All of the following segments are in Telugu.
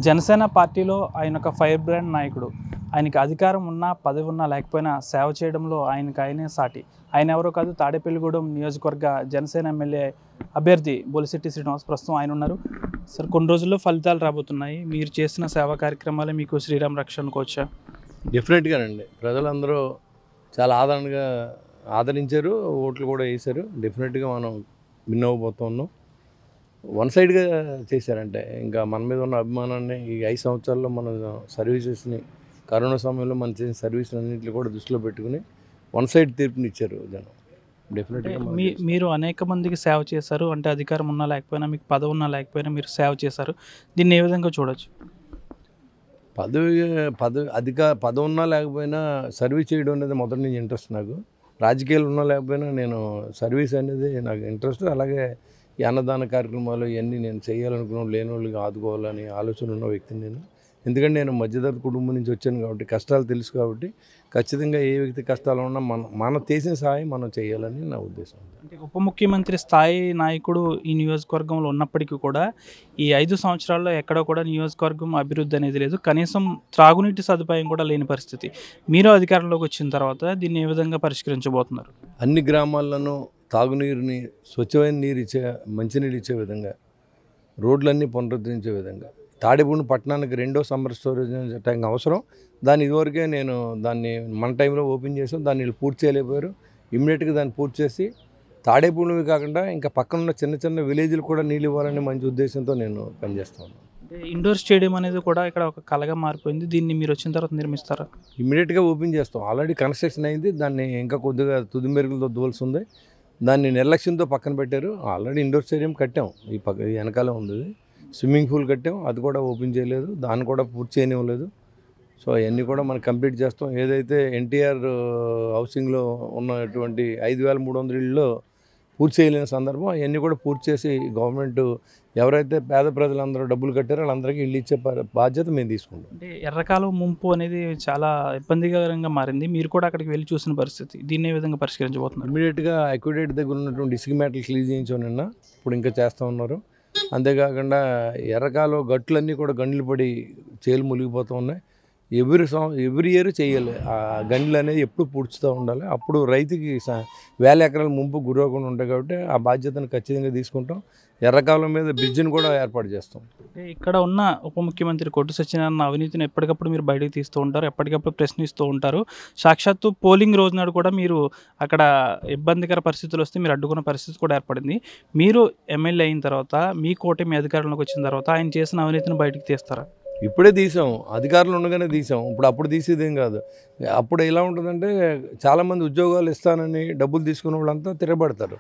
జనసేన పార్టీలో ఆయన ఒక ఫైర్ బ్రాండ్ నాయకుడు. ఆయనకి అధికారం ఉన్నా, పదవి ఉన్నా లేకపోయినా సేవ చేయడంలో ఆయనే సాటి. ఆయన ఎవరో కాదు, తాడేపల్లిగూడెం నియోజకవర్గ జనసేన ఎమ్మెల్యే అభ్యర్థి బొలిశెట్టి శ్రీనివాస్. ప్రస్తుతం ఆయన ఉన్నారు. సార్, కొన్ని రోజుల్లో ఫలితాలు రాబోతున్నాయి. మీరు చేసిన సేవా కార్యక్రమాలే మీకు శ్రీరామ్ రక్ష అనుకోవచ్చా? డెఫినెట్గానండి. ప్రజలందరూ చాలా ఆదరించారు, ఓట్లు కూడా వేశారు. డెఫినెట్గా మనం విన్ అవ్వబోతున్నాం. వన్ సైడ్గా చేశారంటే ఇంకా మన మీద ఉన్న అభిమానాన్ని ఈ 5 సంవత్సరాల్లో మన సర్వీసెస్ని, కరోనా సమయంలో మనం చేసిన సర్వీసులు అన్నింటినీ కూడా దృష్టిలో పెట్టుకుని వన్ సైడ్ తీర్పునిచ్చారు జనం. డెఫినెట్గా మీరు అనేక మందికి సేవ చేశారు. అంటే అధికారం ఉన్నా లేకపోయినా, మీకు పదవి ఉన్నా లేకపోయినా మీరు సేవ చేశారు. దీన్ని ఏ విధంగా చూడొచ్చు? పదవి ఉన్నా లేకపోయినా సర్వీస్ చేయడం అనేది మొదటి నుంచి ఇంట్రెస్ట్ నాకు. రాజకీయాలు ఉన్నా లేకపోయినా నేను సర్వీస్ అనేది నాకు ఇంట్రెస్ట్. అలాగే ఈ అన్నదాన కార్యక్రమాలు ఇవన్నీ నేను చేయాలనుకున్నాను, లేని వాళ్ళకి ఆదుకోవాలని ఆలోచన ఉన్న వ్యక్తిని నేను. ఎందుకంటే నేను మధ్యతరగతి కుటుంబం నుంచి వచ్చాను కాబట్టి కష్టాలు తెలుసు కాబట్టి ఖచ్చితంగా ఏ వ్యక్తి కష్టాలు ఉన్నా మన చేసిన సహాయం మనం చేయాలని నా ఉద్దేశం. అంటే ఉప ముఖ్యమంత్రి స్థాయి నాయకుడు ఈ నియోజకవర్గంలో ఉన్నప్పటికీ కూడా ఈ 5 సంవత్సరాల్లో ఎక్కడ కూడా నియోజకవర్గం అభివృద్ధి అనేది లేదు. కనీసం త్రాగునీటి సదుపాయం కూడా లేని పరిస్థితి. మీరు అధికారంలోకి వచ్చిన తర్వాత దీన్ని ఏ విధంగా పరిష్కరించబోతున్నారు? అన్ని గ్రామాల్లోనూ తాగునీరుని, స్వచ్ఛమైన నీరు ఇచ్చే, మంచినీళ్ళు ఇచ్చే విధంగా, రోడ్లన్నీ పునరుద్ధరించే విధంగా, తాడేపల్లి పట్టణానికి 2వ సమ్మర్ స్టోరేజ్ ట్యాంక్ అవసరం. దాన్ని ఇదివరకే నేను దాన్ని మన టైంలో ఓపెన్ చేసాం. దాన్ని వీళ్ళు పూర్తి చేయలేకపోయారు. ఇమ్మీడియట్గా దాన్ని పూర్తి చేసి తాడేపల్లివి కాకుండా ఇంకా పక్కన ఉన్న చిన్న చిన్న విలేజ్లు కూడా నీళ్ళు ఇవ్వాలనే మంచి ఉద్దేశంతో నేను పనిచేస్తాను. అంటే ఇండోర్ స్టేడియం అనేది కూడా ఇక్కడ ఒక కళగా మారిపోయింది. దీన్ని మీరు వచ్చిన తర్వాత నిర్మిస్తారా? ఇమ్మీడియట్గా ఓపెన్ చేస్తాం. ఆల్రెడీ కన్స్ట్రక్షన్ అయింది. దాన్ని ఇంకా కొద్దిగా తుది మెరుగులతో దూల్సి ఉంది. దాన్ని నిర్లక్ష్యంతో పక్కన పెట్టారు. ఆల్రెడీ ఇండోర్ స్టేడియం కట్టాం. ఈ వెనకాలే ఉంది. స్విమ్మింగ్ పూల్ కట్టాం. అది కూడా ఓపెన్ చేయలేదు. దాన్ని కూడా పూర్తి చేయనివ్వలేదు. సో అవన్నీ కూడా మనం కంప్లీట్ చేస్తాం. ఏదైతే ఎన్టీఆర్ హౌసింగ్లో ఉన్నటువంటి 5300 ఇళ్ళలో పూర్తి చేయలేని సందర్భం, అవన్నీ కూడా పూర్తి చేసి గవర్నమెంట్ ఎవరైతే పేద ప్రజలందరూ డబ్బులు కట్టారో వాళ్ళందరికీ ఇల్లు ఇచ్చే బాధ్యత మేము తీసుకుంటాం. అంటే ఎర్రకాలం ముంపు అనేది చాలా ఇబ్బందికరంగా మారింది. మీరు కూడా అక్కడికి వెళ్ళి చూసిన పరిస్థితి. దీన్ని ఏ విధంగా పరిష్కరించబోతున్నారు? ఇమీడియట్గా అక్విడేట్ దగ్గర ఉన్నటువంటి ఇసుక మేటలు క్లీన్ చేయించాం నిన్న. ఇప్పుడు ఇంకా చేస్తూ ఉన్నారు. అంతేకాకుండా ఎర్రకాలు గట్లన్నీ కూడా గండ్లు పడి చేలు మునిగిపోతూ ఉన్నాయి. ఎవ్రీ ఇయర్ చేయాలి. ఆ గండ్లు అనేది ఎప్పుడు పూడ్చుతూ ఉండాలి. అప్పుడు రైతుకి 1000 ఎకరాల ముంపు గురవకుండా ఉంటాయి కాబట్టి ఆ బాధ్యతను ఖచ్చితంగా తీసుకుంటాం. ఎర్రకాలం మీద బ్రిడ్జిని కూడా ఏర్పాటు చేస్తాం. ఇక్కడ ఉన్న ఉప ముఖ్యమంత్రి కొట్టు సత్యనారాయణ అవినీతిని ఎప్పటికప్పుడు మీరు బయటకు తీస్తూ ఉంటారు, ఎప్పటికప్పుడు ప్రశ్నిస్తూ ఉంటారు. సాక్షాత్తు పోలింగ్ రోజు నాడు కూడా మీరు అక్కడ ఇబ్బందికర పరిస్థితులు వస్తే మీరు అడ్డుకున్న పరిస్థితి కూడా ఏర్పడింది. మీరు ఎమ్మెల్యే అయిన తర్వాత, మీ కూటమి అధికారంలోకి వచ్చిన తర్వాత ఆయన చేసిన అవినీతిని బయటకు తీస్తారా? ఇప్పుడే తీసాం. అధికారులు ఉండగానే తీసాం. అప్పుడు తీసేదేం కాదు. అప్పుడు ఎలా ఉంటుందంటే చాలామంది ఉద్యోగాలు ఇస్తానని డబ్బులు తీసుకున్న వాళ్ళంతా తిరగబడతారు.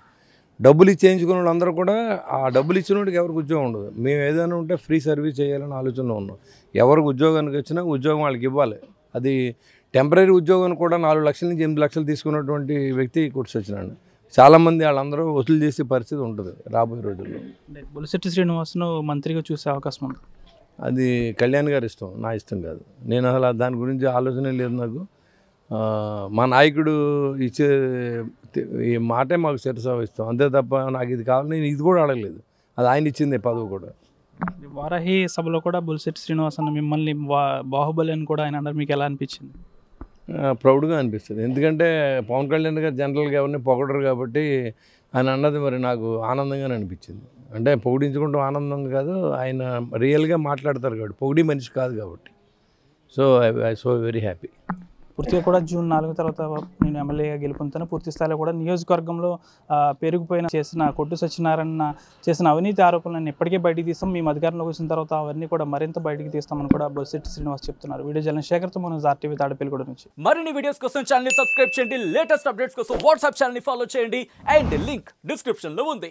డబ్బులు ఇచ్చేయించుకున్న వాళ్ళందరూ కూడా ఆ డబ్బులు ఇచ్చిన వాడికి ఎవరికి ఉద్యోగం ఉండదు. మేము ఏదైనా ఉంటే ఫ్రీ సర్వీస్ చేయాలని ఆలోచనలో ఉన్నాం. ఎవరికి ఉద్యోగానికి వచ్చినా ఉద్యోగం వాళ్ళకి ఇవ్వాలి. అది టెంపరీ ఉద్యోగాన్ని కూడా 4 లక్షల నుంచి 8 లక్షలు తీసుకున్నటువంటి వ్యక్తి కొట్టు సత్యనారాయణ. చాలామంది వాళ్ళందరూ వసూలు చేసే పరిస్థితి ఉంటుంది రాబోయే రోజుల్లో. బొలిశెట్టి శ్రీనివాస్ను మంత్రిగా చూసే అవకాశం ఉంది. అది కళ్యాణ్ గారి ఇష్టం, నా ఇష్టం కాదు. నేను అసలు దాని గురించి ఆలోచనే లేదు నాకు. మా నాయకుడు ఇచ్చే ఈ మాటే మాకు శిరసావహిస్తాం. అంతే తప్ప నాకు ఇది కావాలి నేను ఇది కూడా అడగలేదు. అది ఆయన ఇచ్చింది పదవి కూడా. వారాహి సభలో కూడా బొలిశెట్టి శ్రీనివాస్ అన్న మిమ్మల్ని బాహుబలి అని కూడా ఆయన అన్నారు. మీకు ఎలా అనిపించింది? ప్రౌడ్గా అనిపిస్తుంది. ఎందుకంటే పవన్ కళ్యాణ్ గారు జనరల్గా ఎవరిని పొగడరు కాబట్టి ఆయన అన్నది మరి నాకు ఆనందంగానే అనిపించింది. అంటే పొగిడించుకుంటూ ఆనందం కాదు, ఆయన రియల్గా మాట్లాడతారు కాబట్టి, పొగిడి మనిషి కాదు కాబట్టి. So very happy. పూర్తిగా కూడా జూన్ 4 తర్వాత నేను ఎమ్మెల్యేగా గెలుపొందుతాను. పూర్తి స్థాయిలో కూడా నియోజకవర్గంలో చేసిన కొట్టు సత్యనారాయణ చేసిన అవినీతి ఆరోపణలను ఎప్పటికే బయటికి తీస్తాం. మేము అధికారంలోకి వచ్చిన తర్వాత అవన్నీ కూడా మరింత బయటికి తీస్తామని కూడా బొలిశెట్టి శ్రీనివాస్ చెప్తున్నారు. వీడియో జర్నలిస్ట్ శేఖర్తో మనం ఆర్టీవీ తాడేపల్లిగూడెం నుంచి. మరిన్ని వీడియోస్ కోసం ఛానల్ సబ్స్క్రైబ్ చేయండి. లేటెస్ట్ అప్డేట్స్ కోసం వాట్సాప్ ఛానల్ ఫాలో చేయండి. అండ్ లింక్ డిస్క్రిప్షన్ లో ఉంది.